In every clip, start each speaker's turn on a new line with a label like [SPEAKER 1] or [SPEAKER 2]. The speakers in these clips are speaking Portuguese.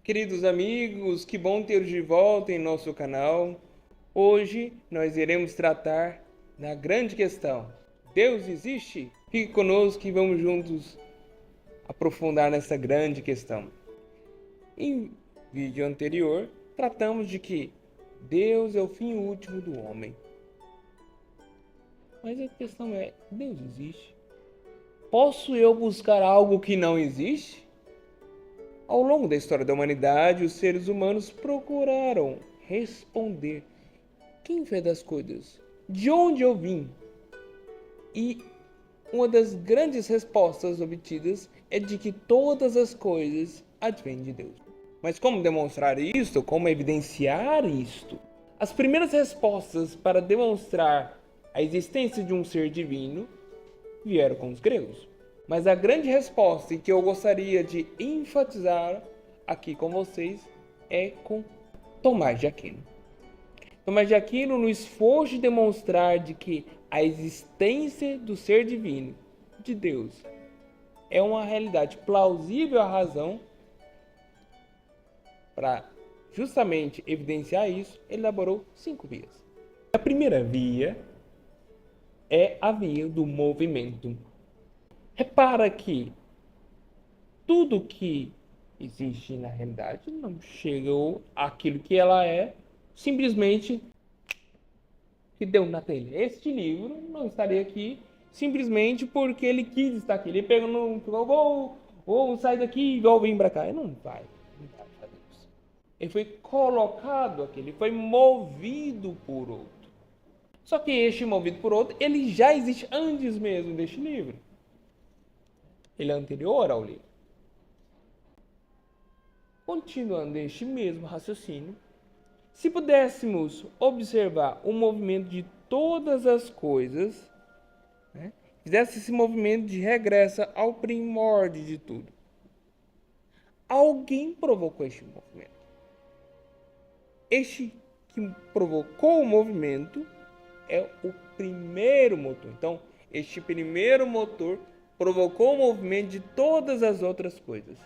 [SPEAKER 1] Queridos amigos, que bom ter de volta em nosso canal. Hoje nós iremos tratar da grande questão: Deus existe? Fique conosco e vamos juntos aprofundar nessa grande questão. Em vídeo anterior, tratamos de que Deus é o fim último do homem. Mas a questão é: Deus existe? Posso eu buscar algo que não existe? Ao longo da história da humanidade, os seres humanos procuraram responder: quem fez as coisas? De onde eu vim? E uma das grandes respostas obtidas é de que todas as coisas advêm de Deus. Mas como demonstrar isto? Como evidenciar isto? As primeiras respostas para demonstrar a existência de um ser divino vieram com os gregos. Mas a grande resposta que eu gostaria de enfatizar aqui com vocês é com Tomás de Aquino. Tomás de Aquino, no esforço de demonstrar de que a existência do ser divino, de Deus, é uma realidade plausível à razão, para justamente evidenciar isso, ele elaborou 5 vias. A primeira via é a via do movimento. Repara que tudo que existe na realidade não chegou àquilo que ela é simplesmente que deu na telha. Este livro não estaria aqui simplesmente porque ele quis estar aqui. Ele pegou, não falou, vou sair daqui e vou vir para cá. Ele não vai fazer isso. Ele foi colocado aqui, ele foi movido por outro. Só que este movido por outro, ele já existe antes mesmo deste livro. Ele é anterior ao livro. Continuando este mesmo raciocínio, se pudéssemos observar o movimento de todas as coisas, fizesse esse movimento de regressa ao primórdio de tudo, alguém provocou este movimento. Este que provocou o movimento é o primeiro motor. Então, este primeiro motor provocou o movimento de todas as outras coisas.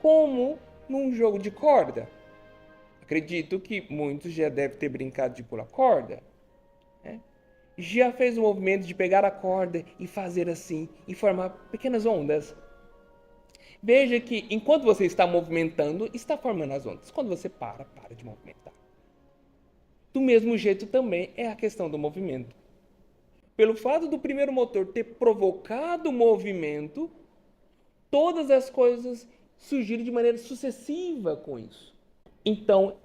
[SPEAKER 1] Como num jogo de corda. Acredito que muitos já devem ter brincado de pular corda. Já fez o movimento de pegar a corda e fazer assim, e formar pequenas ondas. Veja que enquanto você está movimentando, está formando as ondas. Quando você para de movimentar. Do mesmo jeito também é a questão do movimento. Pelo fato do primeiro motor ter provocado o movimento, todas as coisas surgiram de maneira sucessiva com isso. Então,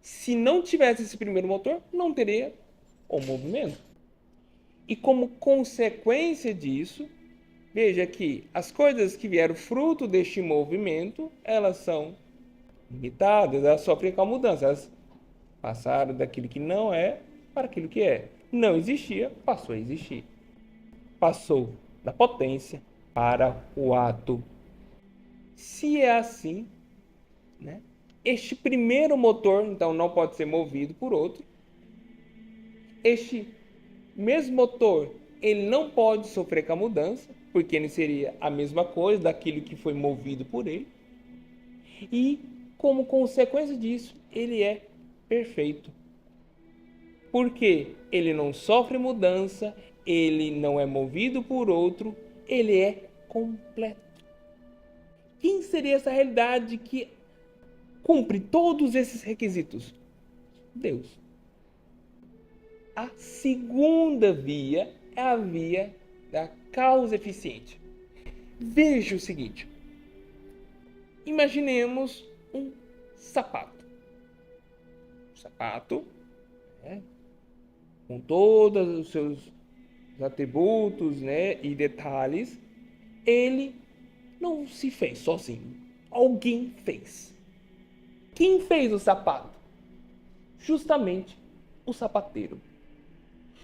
[SPEAKER 1] se não tivesse esse primeiro motor, não teria o movimento. E como consequência disso, veja que as coisas que vieram fruto deste movimento, elas são limitadas, elas sofrem com a mudança. Elas passaram daquilo que não é para aquilo que é. Não existia, passou a existir. Passou da potência para o ato. Se é assim, este primeiro motor, então, não pode ser movido por outro. Este mesmo motor, ele não pode sofrer com a mudança, porque ele seria a mesma coisa daquilo que foi movido por ele. E, como consequência disso, ele é perfeito. Porque ele não sofre mudança, ele não é movido por outro, ele é completo. Quem seria essa realidade que cumpre todos esses requisitos? Deus. A segunda via é a via da causa eficiente. Veja o seguinte. Imaginemos um sapato. Sapato, com todos os seus atributos, e detalhes, ele não se fez sozinho. Alguém fez. Quem fez o sapato? Justamente o sapateiro.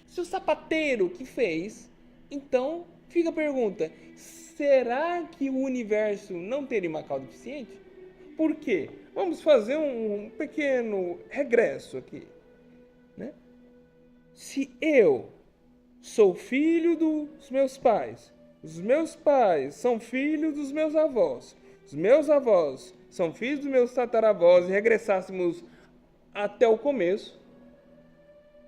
[SPEAKER 1] Se o sapateiro que fez, então fica a pergunta: será que o universo não teria uma causa eficiente? Por quê? Vamos fazer um pequeno regresso aqui. Se eu sou filho dos meus pais, os meus pais são filhos dos meus avós, os meus avós são filhos dos meus tataravós e regressássemos até o começo,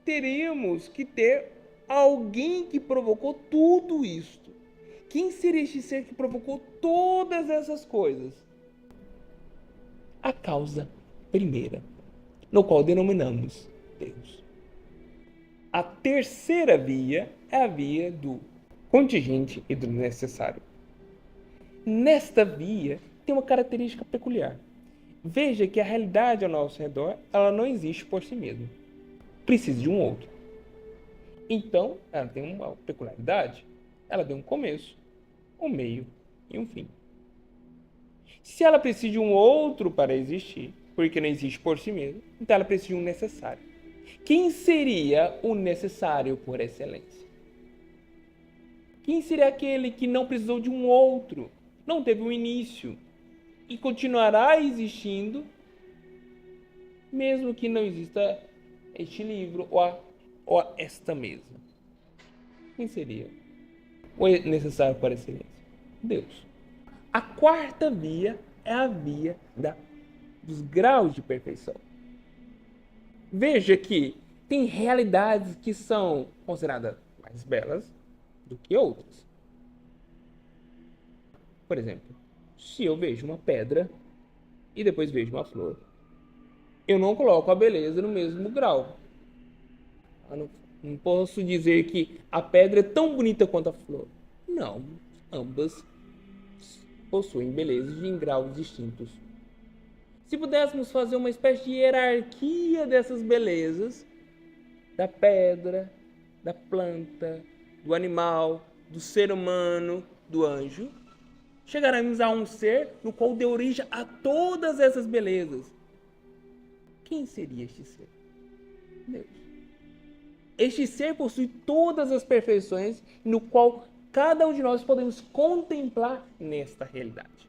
[SPEAKER 1] teríamos que ter alguém que provocou tudo isto. Quem seria este ser que provocou todas essas coisas? A causa primeira, no qual denominamos Deus. A terceira via é a via do contingente e do necessário. Nesta via tem uma característica peculiar. Veja que a realidade ao nosso redor, ela não existe por si mesma. Precisa de um outro. Então, ela tem uma peculiaridade. Ela tem um começo, um meio e um fim. Se ela precisa de um outro para existir, porque não existe por si mesma, então ela precisa de um necessário. Quem seria o necessário por excelência? Quem seria aquele que não precisou de um outro, não teve um início e continuará existindo, mesmo que não exista este livro ou esta mesa? Quem seria o necessário por excelência? Deus. A quarta via é a via dos graus de perfeição. Veja que tem realidades que são consideradas mais belas do que outras. Por exemplo, se eu vejo uma pedra e depois vejo uma flor, eu não coloco a beleza no mesmo grau. Eu não posso dizer que a pedra é tão bonita quanto a flor. Não, ambas possuem belezas em graus distintos. Se pudéssemos fazer uma espécie de hierarquia dessas belezas, da pedra, da planta, do animal, do ser humano, do anjo, chegaremos a um ser no qual deu origem a todas essas belezas. Quem seria este ser? Deus. Este ser possui todas as perfeições no qual cada um de nós podemos contemplar nesta realidade.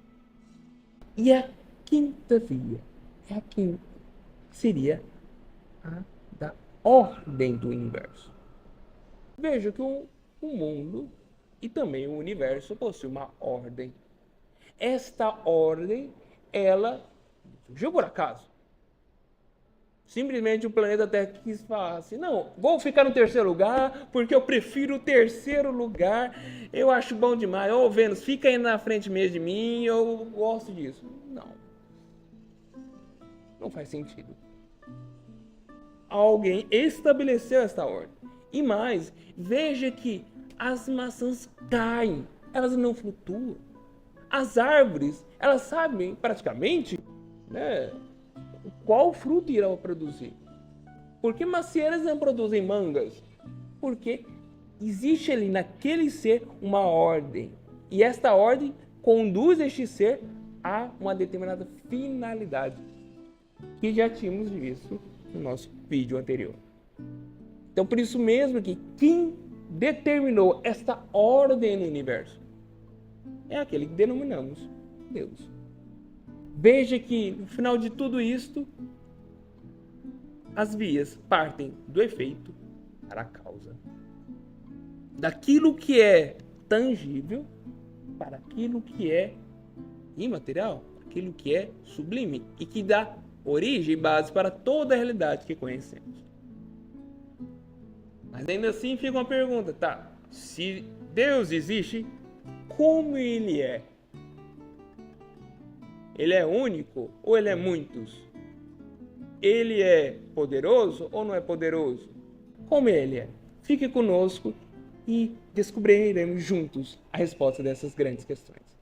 [SPEAKER 1] E a quinta via é a quinta, seria a da ordem do universo. Veja que o mundo e também o universo possuem uma ordem. Esta ordem, ela surgiu por acaso. Simplesmente o planeta Terra quis falar assim, não, vou ficar no terceiro lugar, porque eu prefiro o terceiro lugar, eu acho bom demais. Ô Vênus, fica aí na frente mesmo de mim, eu gosto disso. Não faz sentido. Alguém estabeleceu esta ordem. E mais, veja que as maçãs caem, elas não flutuam. As árvores, elas sabem praticamente, né, qual fruto irão produzir. Por que macieiras não produzem mangas? Porque existe ali naquele ser uma ordem. E esta ordem conduz este ser a uma determinada finalidade, que já tínhamos visto no nosso vídeo anterior. Então, por isso mesmo que quem determinou esta ordem no universo é aquele que denominamos Deus. Veja que, no final de tudo isto, as vias partem do efeito para a causa. Daquilo que é tangível para aquilo que é imaterial, aquilo que é sublime e que dá origem e base para toda a realidade que conhecemos. Mas ainda assim fica uma pergunta, tá? Se Deus existe, como ele é? Ele é único ou ele é muitos? Ele é poderoso ou não é poderoso? Como ele é? Fique conosco e descobriremos juntos a resposta dessas grandes questões.